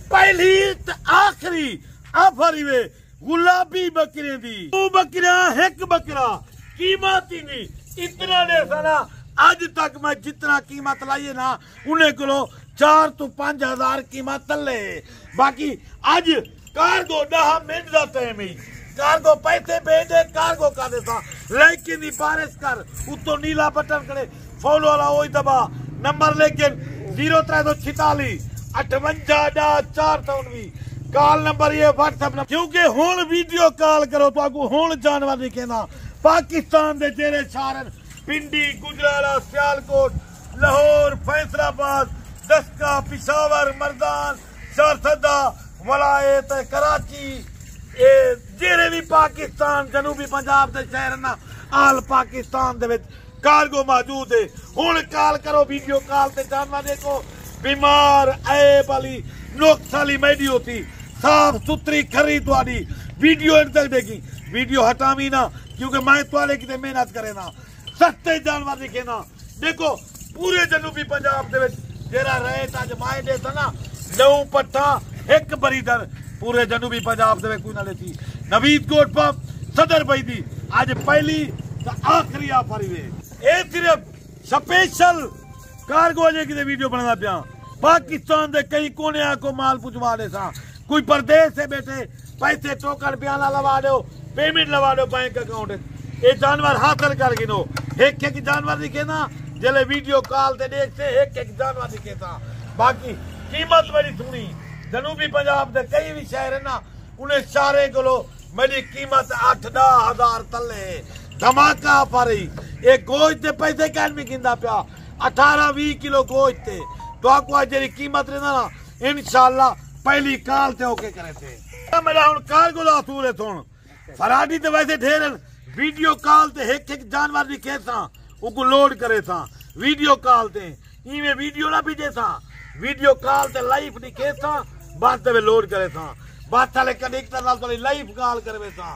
पहली ते आखिरी ऑफर वे गुलाबी बकरे दी। दो बकरा एक बकरा कीमत ही नहीं इतना दे सारा। आज तक मैं जितना कीमत लाई है ना उन्हें को 4 तो 5 हजार कीमत तले। बाकी आज कार्गो 10 मिनट का टाइम ही कार्गो पैसे भेजे कार्गो का देता लेकिन बारिश कर उतो नीला बटन करे फॉलो वाला वही दबा नंबर लेकिन 0346 58 कॉल नंबर ये व्हाट्सएप नंबर क्योंकि हुण वीडियो कॉल करो तो आपको हुण जानवर दिखेना पाकिस्तान दे जेरे शहर पिंडी गुजराला सियालकोट लाहौर फैसलाबाद दस्का पिशावर मर्दान शारसदा वलायत कराची ये जेरे भी पाकिस्तान जनूबी पंजाब दे शहर ना आल पाकिस्तान दे विच कार्गो मौजूद है। हुण कॉल करो वीडियो कॉल ते जानवर देखो बीमार ऐब वाली नुक्स वाली मेडी होती साफ सुथरी खरी तुहाडी वीडियो इन तक देखी वीडियो हटावी ना क्योंकि मैं तुहाडे किते मेहनत करे ना सस्ते जानवर दिखे ना। देखो पूरे जनूबी पंजाब दे विच जेरा रेट अज माए दे ना 9 पट्ठा 1 बरीदर पूरे जनूबी पंजाब दे कोई ना लेती नवीद कोट पंप सदर पई दी आज पहली तो आखिरी ऑफर वे ए सिर्फ स्पेशल कार्गो जे किते वीडियो बनाना पिया पाकिस्तान दे कई कोने को माल पुजवा दे सा कोई परदेश से बैठे पैसे टोकन बयाना लगा दो पेमेंट लगा दो बैंक अकाउंट ये जानवर हासिल कर गिनो एक जानवर दिखे ना जले वीडियो कॉल ते देखते एक जानवर दिखे था। बाकी कीमत मेरी सुनी जनूबी पंजाब दे कई भी शहर है ना उन्हें सारे को मेरी कीमत 8-10 हजार तले धमाका पर ये गोश्त के पैसे कैन में गिंदा पिया 18-20 किलो गोश्त थे तो आपको आज जेरी कीमत रहना ना इंशाल्लाह पहली काल ते ओके करे थे मेरा हुन कार्गो दा असूल है सुन फराडी ते वैसे ढेर वीडियो कॉल ते एक जानवर दिखे सा उको लोड करे सा वीडियो कॉल ते इमे वीडियो ना भेजे सा वीडियो कॉल ते लाइव दिखे सा बात ते लोड करे सा बात साले कनेक्टर नाल तो लाइव कॉल करवे सा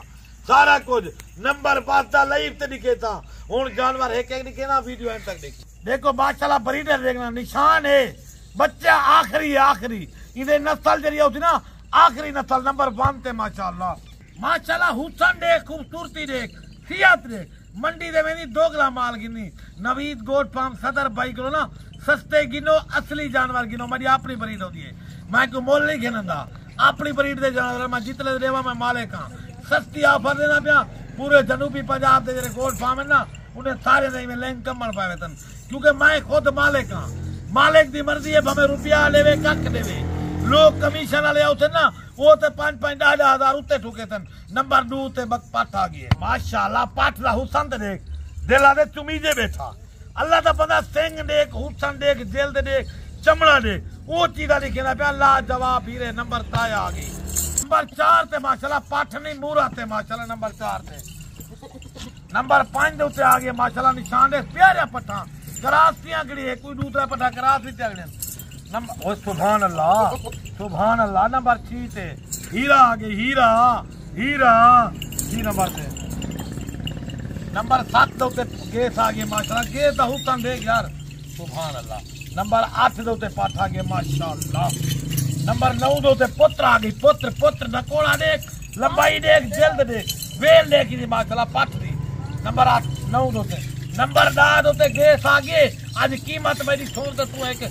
सारा कुछ नंबर बात लाइव ते दिखे सा हुन जानवर एक दिखे ना वीडियो एंड तक देखी देखो माशाल्लाह ब्रीडर देखना निशान है बच्चा आखिरी इधर नस्ल जरिया होती ना आखिरी नस्ल नंबर 1 ते माशाल्लाह हुसन देख खूबसूरती देख सियात देख मंडी दे में 2 किलो माल गिनी नवीद गोट फार्म सदर भाई को ना सस्ते गिनो असली जानवर गिनो मेरी अपनी ब्रीड होती है मैं को मोल नहीं गिनंदा अपनी ब्रीड दे जानवर मैं जितने देवा मैं मालिक हां सस्ती ऑफर देना पिया पूरे जनूबी पंजाब दे जेरे गोट फार्म है ना उन्हें सारे दे में लिंक कमल पावे तन क्योंकि मैं खुद मालिक हां मालिक दी मर्जी है भावे रुपया लेवे कख देवे लोग कमीशन वाले आते ना वो तो 5-10 हजार उत्ते ठुके थे नंबर 2 ते पाठ आ गए माशाल्लाह पाठ दा हुसन देख दिला दे चुमीजे बैठा अल्लाह दा बंदा सिंह देख हुसन देख जेल दे देख चमड़ा देख वो चीजा लिखे ना पिया लाजवाब हीरे नंबर 3 आ गई नंबर 4 ते माशाल्लाह पाठ नहीं मूरा ते माशाल्लाह नंबर 4 ते नंबर 5 दे उत्ते आ गए माशाल्लाह निशान दे प्यारा पट्ठा करासियां गड़ी है कोई दूसरा पट्ठा करास भी चलने नंबर ओ सुभान अल्लाह नंबर 6 ते हीरा आ गई हीरा जी नंबर से नंबर 7 दे उत्ते केस आ गए माशाल्लाह केस दा हुक्म देख यार सुभान अल्लाह नंबर 8 दे उत्ते पाठ आ गए माशाल्लाह नंबर 9 दे उत्ते पुत्र आ गई पुत्र नकोड़ा देख लंबाई देख जल्द देख वेल देख दी माशाल्लाह पाठ दी नंबर 8 9 दे उत्ते नंबर 10 दे उत्ते केस आ गए आज कीमत मेरी छोड़ दे तू एक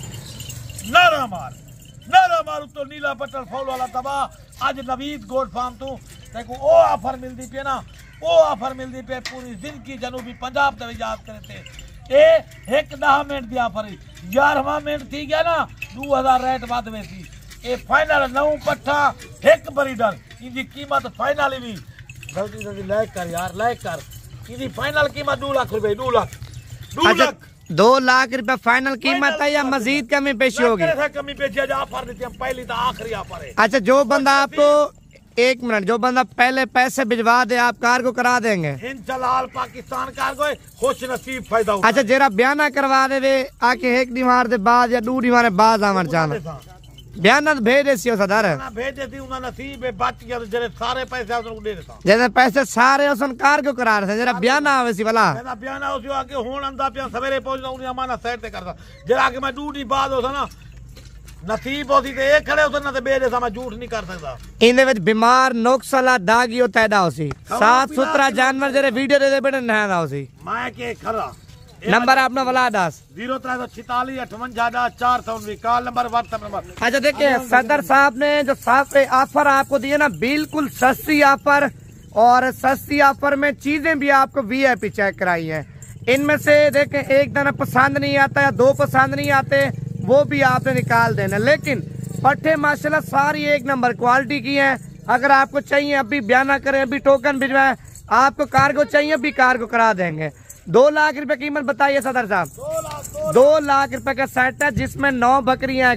नारा मार तो नीला बटन फॉल वाला दबा आज नवीद गोट फार्म तू देखो ओ ऑफर मिलती पे ना ओ ऑफर मिलती पे पूरी जिंदगी जनूबी पंजाब ते याद करते ए 10 मिनट दी ऑफर 11वां मिनट थी गया ना 2000 रेट बाद में थी ए फाइनल 9 पट्ठा 1 बरीडर इनकी कीमत फाइनल भी जल्दी लाइक कर यार लाइक कर इनकी फाइनल कीमत 2 लाख रुपए 2 लाख 2 लाख रुपए फाइनल कीमत है या मजीद कमी पेशी होगी कमी पेशी आज ऑफर देती हम पहली तो आखिरी ऑफर है। अच्छा जो बंदा आपको 1 मिनट जो बंदा पहले पैसे भिजवा दे आप कार्गो करा देंगे इंशाल्लाह पाकिस्तान कार्गो खुश नसीब फायदा अच्छा जेरा बयाना करवा दे आके 1 दीवार दे बाद या 2 दीवार बाद आवन चाहना बयाना भेज देसी हो सदर भेज देती उना नसीब है बच गया जेरे सारे पैसे उनको दे देता जैसे पैसे सारे उसन कार्गो करा रहे जरा बयाना आवे सी वाला मेरा बयाना उसी आके होण अंदा पिया सवेरे पहुंचदा उनी अमाना साइड ते करदा जरा आके मैं 2 दी बाद होता ना नसीब होती तो ये खड़े उतरना तो बेरे सा मैं झूठ नहीं कर सकता। इनदे विच बीमार नोक्सला दागियो पैदा होसी, साफ सुथरा जानवर जेरे वीडियो दे बेटे नहा होसी। मैं के खरा नंबर अपना वाला 10 0346 58 419 कॉल नंबर व्हाट्सएप नंबर। अच्छा देखिए सदर साहब ने जो साफ ऑफर आपको दिए ना, बिल्कुल सस्ती ऑफर, और सस्ती ऑफर में चीजें भी आपको VIP चेक कराई हैं। इनमें से देखें एक दाना पसंद नहीं आता या 2 पसंद नहीं आते, वो भी आपने निकाल देना। लेकिन पट्टे माशाल्लाह सारी एक नंबर क्वालिटी की हैं। अगर आपको चाहिए अभी बयाना करें, अभी टोकन भिजवाएं, आपको कार्गो चाहिए अभी कार्गो करा देंगे। 2 लाख रुपए कीमत बताइए सदर साहब। 2 लाख रुपए का सेट है जिसमें 9 बकरियां